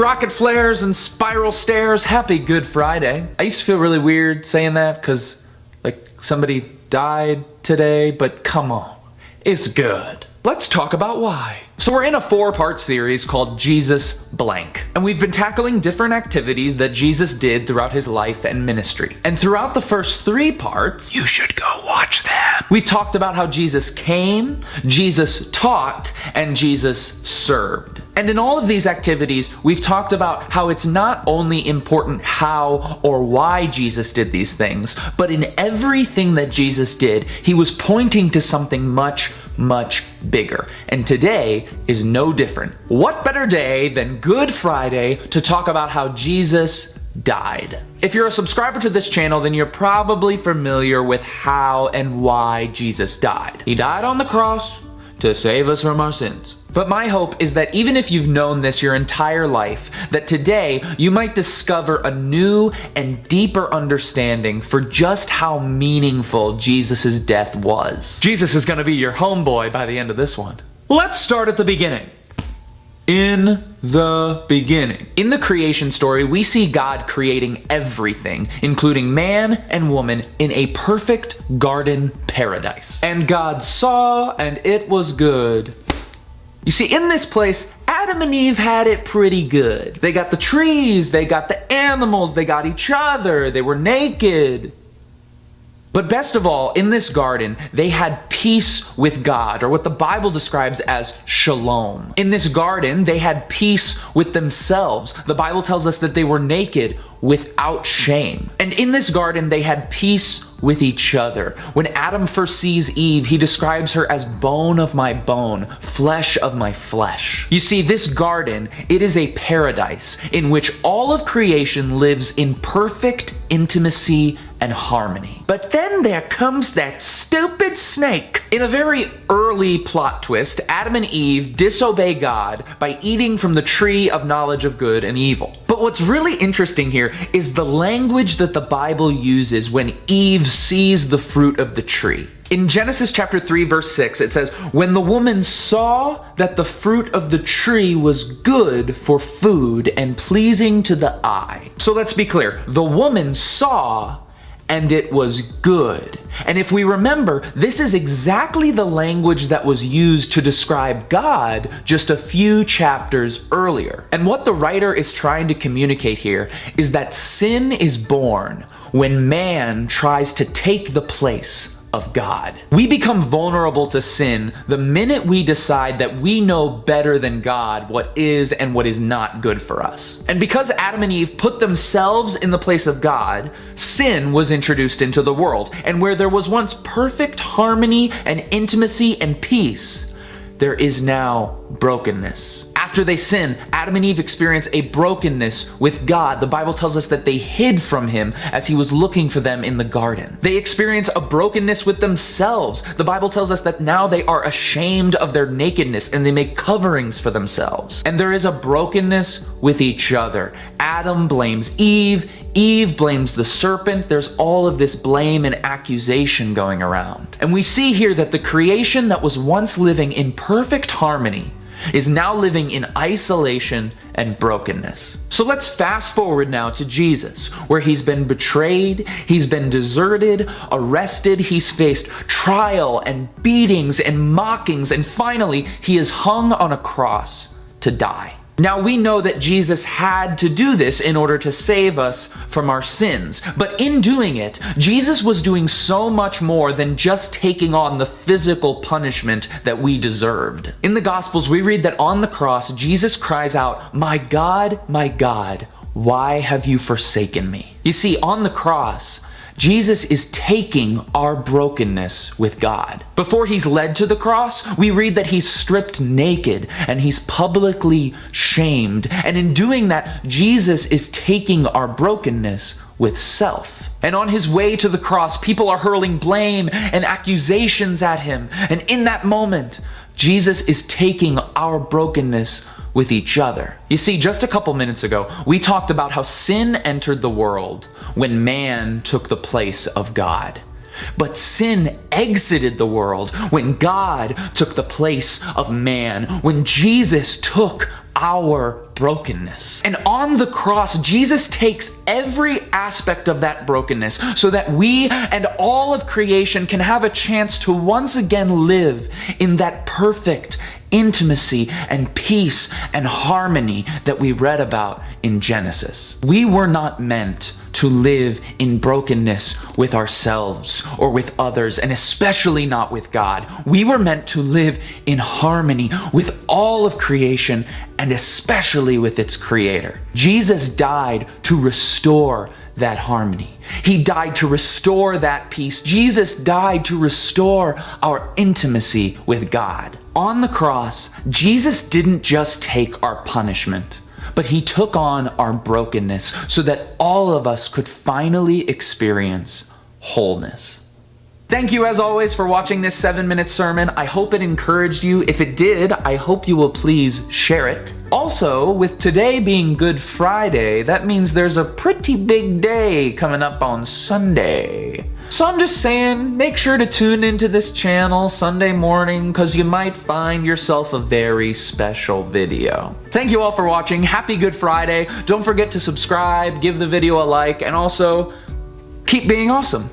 rocket flares and spiral stairs, happy Good Friday. I used to feel really weird saying that because, like, somebody died today, but come on, it's good. Let's talk about why. So we're in a 4-part series called Jesus Blank, and we've been tackling different activities that Jesus did throughout his life and ministry. And throughout the first 3 parts, you should go watch them. We've talked about how Jesus came, Jesus taught, and Jesus served. And in all of these activities, we've talked about how it's not only important how or why Jesus did these things, but in everything that Jesus did, he was pointing to something much, much bigger. And today is no different. What better day than Good Friday to talk about how Jesus died? If you're a subscriber to this channel, then you're probably familiar with how and why Jesus died. He died on the cross to save us from our sins. But my hope is that even if you've known this your entire life, that today you might discover a new and deeper understanding for just how meaningful Jesus' death was. Jesus is going to be your homeboy by the end of this one. Let's start at the beginning. In the beginning. In the creation story, we see God creating everything, including man and woman, in a perfect garden paradise. And God saw, and it was good. You see, in this place, Adam and Eve had it pretty good. They got the trees, they got the animals, they got each other, they were naked. But best of all, in this garden, they had peace with God, or what the Bible describes as shalom. In this garden, they had peace with themselves. The Bible tells us that they were naked without shame. And in this garden, they had peace with each other. When Adam first sees Eve, he describes her as bone of my bone, flesh of my flesh. You see, this garden, it is a paradise in which all of creation lives in perfect intimacy and harmony. But then there comes that stupid snake. In a very early plot twist, Adam and Eve disobey God by eating from the tree of knowledge of good and evil. But what's really interesting here is the language that the Bible uses when Eve sees the fruit of the tree. In Genesis chapter 3 verse 6, it says, "When the woman saw that the fruit of the tree was good for food and pleasing to the eye." So let's be clear, the woman saw and it was good. And if we remember, this is exactly the language that was used to describe God just a few chapters earlier. And what the writer is trying to communicate here is that sin is born when man tries to take the place of God. We become vulnerable to sin the minute we decide that we know better than God what is and what is not good for us. And because Adam and Eve put themselves in the place of God, sin was introduced into the world. And where there was once perfect harmony and intimacy and peace, there is now brokenness. After they sin, Adam and Eve experience a brokenness with God. The Bible tells us that they hid from him as he was looking for them in the garden. They experience a brokenness with themselves. The Bible tells us that now they are ashamed of their nakedness and they make coverings for themselves. And there is a brokenness with each other. Adam blames Eve. Eve blames the serpent. There's all of this blame and accusation going around. And we see here that the creation that was once living in perfect harmony is now living in isolation and brokenness. So let's fast forward now to Jesus, where he's been betrayed, he's been deserted, arrested, he's faced trial and beatings and mockings, and finally he is hung on a cross to die. Now we know that Jesus had to do this in order to save us from our sins, but in doing it, Jesus was doing so much more than just taking on the physical punishment that we deserved. In the Gospels, we read that on the cross, Jesus cries out, my God, why have you forsaken me?" You see, on the cross, Jesus is taking our brokenness with God. Before he's led to the cross, we read that he's stripped naked and he's publicly shamed. And in doing that, Jesus is taking our brokenness with self. And on his way to the cross, people are hurling blame and accusations at him. And in that moment, Jesus is taking our brokenness with each other. You see, just a couple minutes ago, we talked about how sin entered the world when man took the place of God. But sin exited the world when God took the place of man, when Jesus took our brokenness. And on the cross, Jesus takes every aspect of that brokenness so that we and all of creation can have a chance to once again live in that perfect intimacy and peace and harmony that we read about in Genesis. We were not meant to live in brokenness with ourselves or with others, and especially not with God. We were meant to live in harmony with all of creation and especially with its creator. Jesus died to restore that harmony. He died to restore that peace. Jesus died to restore our intimacy with God. On the cross, Jesus didn't just take our punishment, but he took on our brokenness so that all of us could finally experience wholeness. Thank you as always for watching this 7-minute sermon. I hope it encouraged you. If it did, I hope you will please share it. Also, with today being Good Friday, that means there's a pretty big day coming up on Sunday. So I'm just saying, make sure to tune into this channel Sunday morning because you might find yourself a very special video. Thank you all for watching. Happy Good Friday. Don't forget to subscribe, give the video a like, and also keep being awesome.